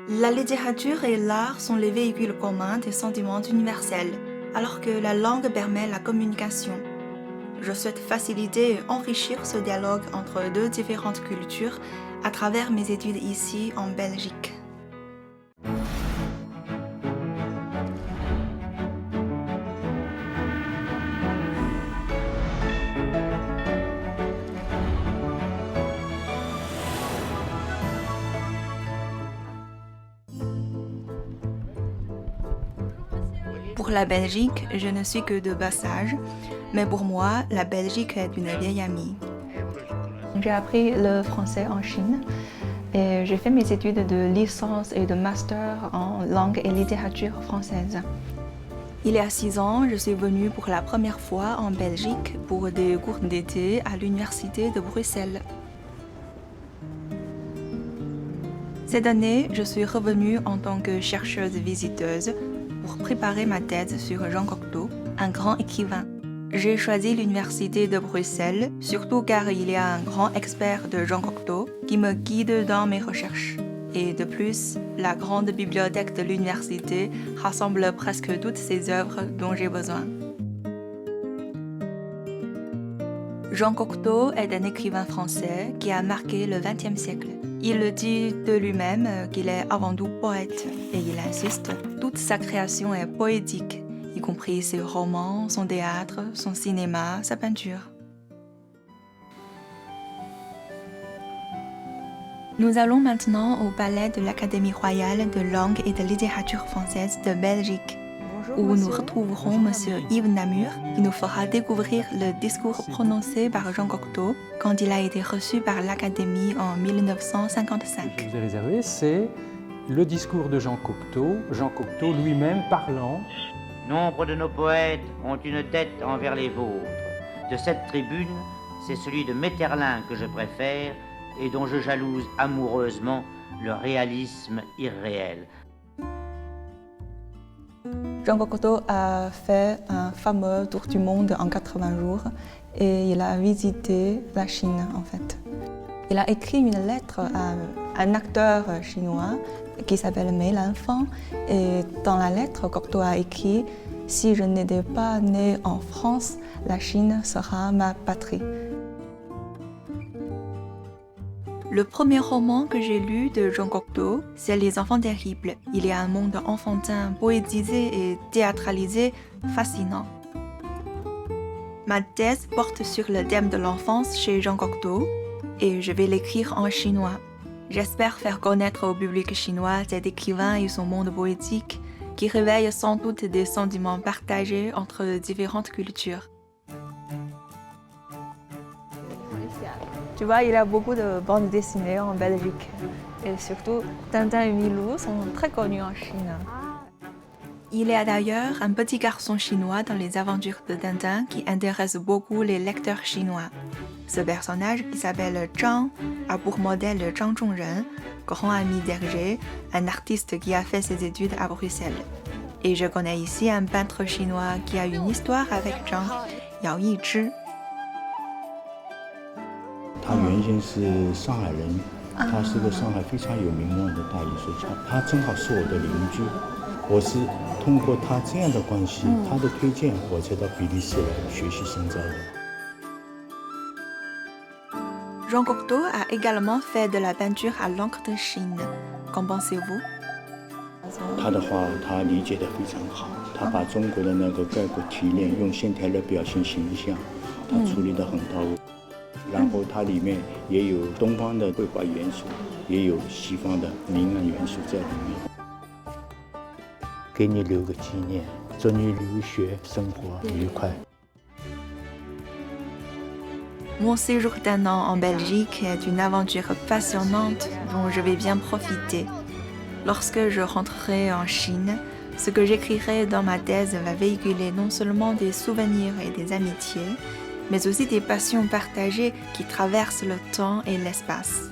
La littérature et l'art sont les véhicules communs des sentiments universels, alors que la langue permet la communication. Je souhaite faciliter et enrichir ce dialogue entre deux différentes cultures à travers mes études ici en Belgique. Pour la Belgique, je ne suis que de passage, mais pour moi, la Belgique est une vieille amie. J'ai appris le français en Chine et j'ai fait mes études de licence et de master en langue et littérature française. Il y a 6 ans, je suis venue pour la première fois en Belgique pour des cours d'été à l'université de Bruxelles. Cette année, je suis revenue en tant que chercheuse visiteuse pour préparer ma thèse sur Jean Cocteau, un grand écrivain. J'ai choisi l'université de Bruxelles, surtout car il y a un grand expert de Jean Cocteau qui me guide dans mes recherches. Et de plus, la grande bibliothèque de l'université rassemble presque toutes ces œuvres dont j'ai besoin. Jean Cocteau est un écrivain français qui a marqué le XXe siècle. Il dit de lui-même qu'il est avant tout poète et il insiste, toute sa création est poétique, y compris ses romans, son théâtre, son cinéma, sa peinture. Nous allons maintenant au palais de l'Académie royale de langue et de littérature française de Belgique, où nous retrouverons M. Yves Namur qui nous fera découvrir le discours prononcé par Jean Cocteau quand il a été reçu par l'Académie en 1955. Ce que je vous ai réservé, c'est le discours de Jean Cocteau lui-même parlant. Nombre de nos poètes ont une dette envers les vôtres. De cette tribune, c'est celui de Metterlin que je préfère et dont je jalouse amoureusement le réalisme irréel. Jean Cocteau a fait un fameux tour du monde en 80 jours et il a visité la Chine en fait. Il a écrit une lettre à un acteur chinois qui s'appelle Mei Lanfang et dans la lettre, Cocteau a écrit « Si je n'étais pas né en France, la Chine sera ma patrie ». Le premier roman que j'ai lu de Jean Cocteau, c'est Les Enfants terribles. Il y a un monde enfantin poétisé et théâtralisé fascinant. Ma thèse porte sur le thème de l'enfance chez Jean Cocteau et je vais l'écrire en chinois. J'espère faire connaître au public chinois cet écrivain et son monde poétique qui réveille sans doute des sentiments partagés entre différentes cultures. Tu vois, il y a beaucoup de bandes dessinées en Belgique. Et surtout, Tintin et Milou sont très connus en Chine. Il y a d'ailleurs un petit garçon chinois dans les aventures de Tintin qui intéresse beaucoup les lecteurs chinois. Ce personnage, qui s'appelle Zhang, a pour modèle Zhang Zhongren, grand ami d'Hergé, un artiste qui a fait ses études à Bruxelles. Et je connais ici un peintre chinois qui a une histoire avec Zhang, Yao Yizhi. 他原先是上海人，他是个上海非常有名望的大艺术家，他正好是我的邻居。我是通过他这样的关系，他的推荐，我才到比利时来学习深造的。 Jean Cocteau a également fait de la peinture à l'encre de Chine. Qu'en pensez-vous? 他的画他理解得非常好，他把中国的那个概括提炼，用线条来表现形象，他处理得很到位。 然后它里面也有东方的绘画元素，也有西方的明暗元素在里面。给你留个纪念，祝你留学生活愉快。 Mon séjour d'1 an en Belgique est une aventure passionnante dont je vais bien profiter. Lorsque je rentrerai en Chine, ce que j'écrirai dans ma thèse va véhiculer non seulement des souvenirs et des amitiés, mais aussi des passions partagées qui traversent le temps et l'espace.